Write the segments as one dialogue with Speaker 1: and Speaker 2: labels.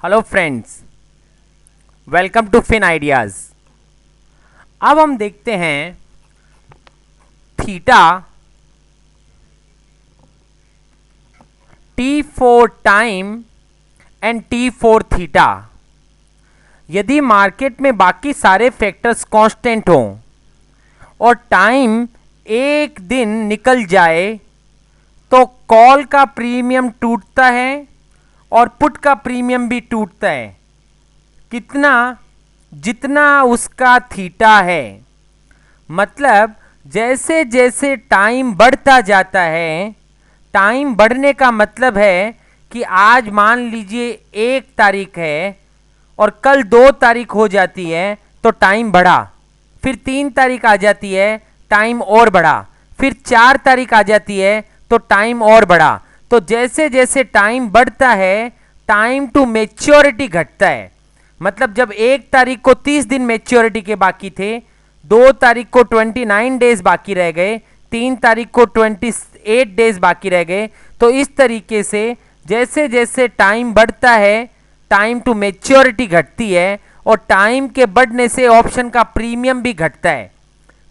Speaker 1: Hello friends, welcome to Fin Ideas. अब हम देखते हैं theta T for time and T for theta. यदि मार्केट में बाकी सारे फैक्टर्स कांस्टेंट हों और टाइम एक दिन निकल जाए तो कॉल का प्रीमियम टूटता है और पुट का प्रीमियम भी टूटता है। कितना? जितना उसका थीटा है। मतलब जैसे जैसे टाइम बढ़ता जाता है, टाइम बढ़ने का मतलब है कि आज मान लीजिए 1 तारीख है और कल 2 तारीख हो जाती है तो टाइम बढ़ा, फिर 3 तारीख आ जाती है, टाइम और बढ़ा, फिर 4 तारीख आ जाती है तो टाइम और बढ़ा। तो जैसे जैसे टाइम बढ़ता है, टाइम टू मैच्योरिटी घटता है। मतलब जब 1 तारीख को 30 दिन मैच्योरिटी के बाकी थे, 2 तारीख को 29 डेज बाकी रह गए, 3 तारीख को 28 डेज बाकी रह गए। तो इस तरीके से जैसे जैसे टाइम बढ़ता है, टाइम टू मैच्योरिटी घटती है और टाइम के बढ़ने से ऑप्शन का प्रीमियम भी घटता है,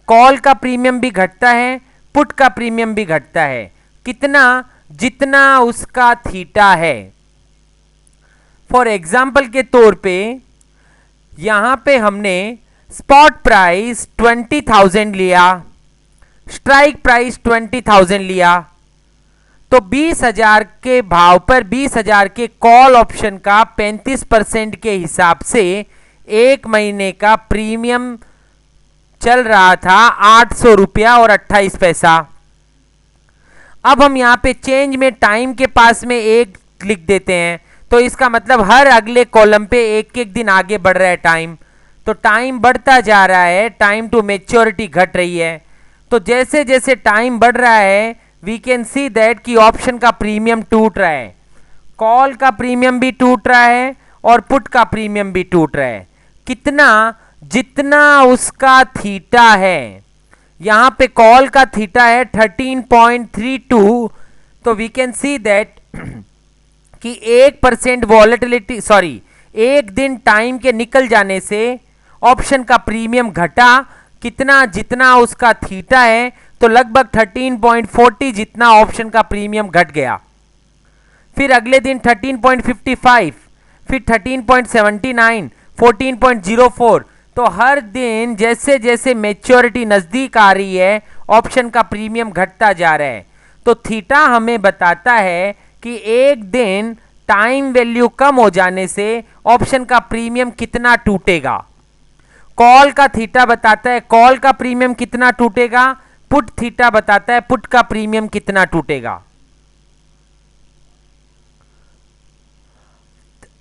Speaker 1: कॉल का प्रीमियम भी घटता है, पुट का प्रीमियम भी घटता है। कितना? जितना उसका थीटा है। फॉर एग्जाम्पल के तौर पे यहां पे हमने स्पॉट प्राइस 20,000 लिया, स्ट्राइक प्राइस 20,000 लिया, तो 20,000 के भाव पर 20,000 के कॉल ऑप्शन का 35% के हिसाब से 1 महीने का प्रीमियम चल रहा था 800 रुपया और 28 पैसा। अब हम यहां पे चेंज में टाइम के पास में 1 लिख देते हैं, तो इसका मतलब हर अगले कॉलम पे 1-1 दिन आगे बढ़ रहा है टाइम। तो टाइम बढ़ता जा रहा है, टाइम टू मैच्योरिटी घट रही है। तो जैसे जैसे टाइम बढ़ रहा है, वी कैन सी दैट कि ऑप्शन का प्रीमियम टूट रहा है, कॉल का प्रीमियम भी टूट रहा है और पुट का प्रीमियम भी टूट रहा है। कितना? जितना उसका थीटा है। यहां पे कॉल का थीटा है 13.32, तो वी कैन सी दैट कि 1% वॉलेटिलिटी, सॉरी 1 दिन टाइम के निकल जाने से ऑप्शन का प्रीमियम घटा। कितना? जितना उसका थीटा है, तो लगभग 13.40 जितना ऑप्शन का प्रीमियम घट गया। फिर अगले दिन 13.55, फिर 13.79, 14.04। तो हर दिन जैसे जैसे मैच्योरिटी नजदीक आ रही है, ऑप्शन का प्रीमियम घटता जा रहा है। तो थीटा हमें बताता है कि एक दिन टाइम वैल्यू कम हो जाने से ऑप्शन का प्रीमियम कितना टूटेगा। कॉल का थीटा बताता है कॉल का प्रीमियम कितना टूटेगा, पुट थीटा बताता है पुट का प्रीमियम कितना टूटेगा।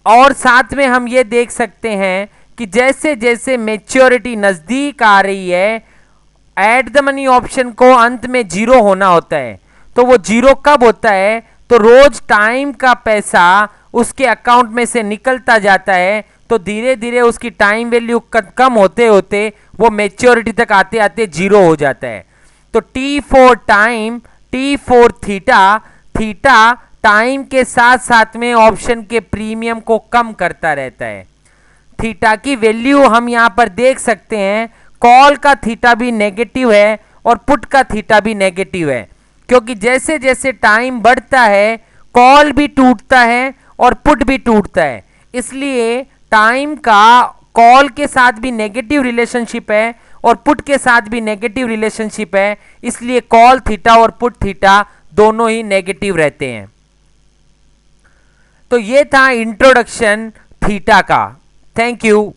Speaker 1: और साथ में हम ये देख सकते हैं कि जैसे जैसे मैच्योरिटी नजदीक आ रही है, एट द मनी ऑप्शन को अंत में 0 होना होता है। तो वो 0 कब होता है? तो रोज टाइम का पैसा उसके अकाउंट में से निकलता जाता है, तो धीरे धीरे उसकी टाइम वैल्यू कम होते होते वो मैच्योरिटी तक आते आते 0 हो जाता है। तो T for time, T for theta, theta time के साथ साथ में ऑप्शन के प्रीमियम को कम करता रहता है। थीटा की वैल्यू हम यहां पर देख सकते हैं, कॉल का थीटा भी नेगेटिव है और पुट का थीटा भी नेगेटिव है, क्योंकि जैसे जैसे टाइम बढ़ता है कॉल भी टूटता है और पुट भी टूटता है। इसलिए टाइम का कॉल के साथ भी नेगेटिव रिलेशनशिप है और पुट के साथ भी नेगेटिव रिलेशनशिप है। इसलिए कॉल थीटा और पुट थीटा दोनों ही नेगेटिव रहते हैं। तो ये था इंट्रोडक्शन थीटा का। Thank you.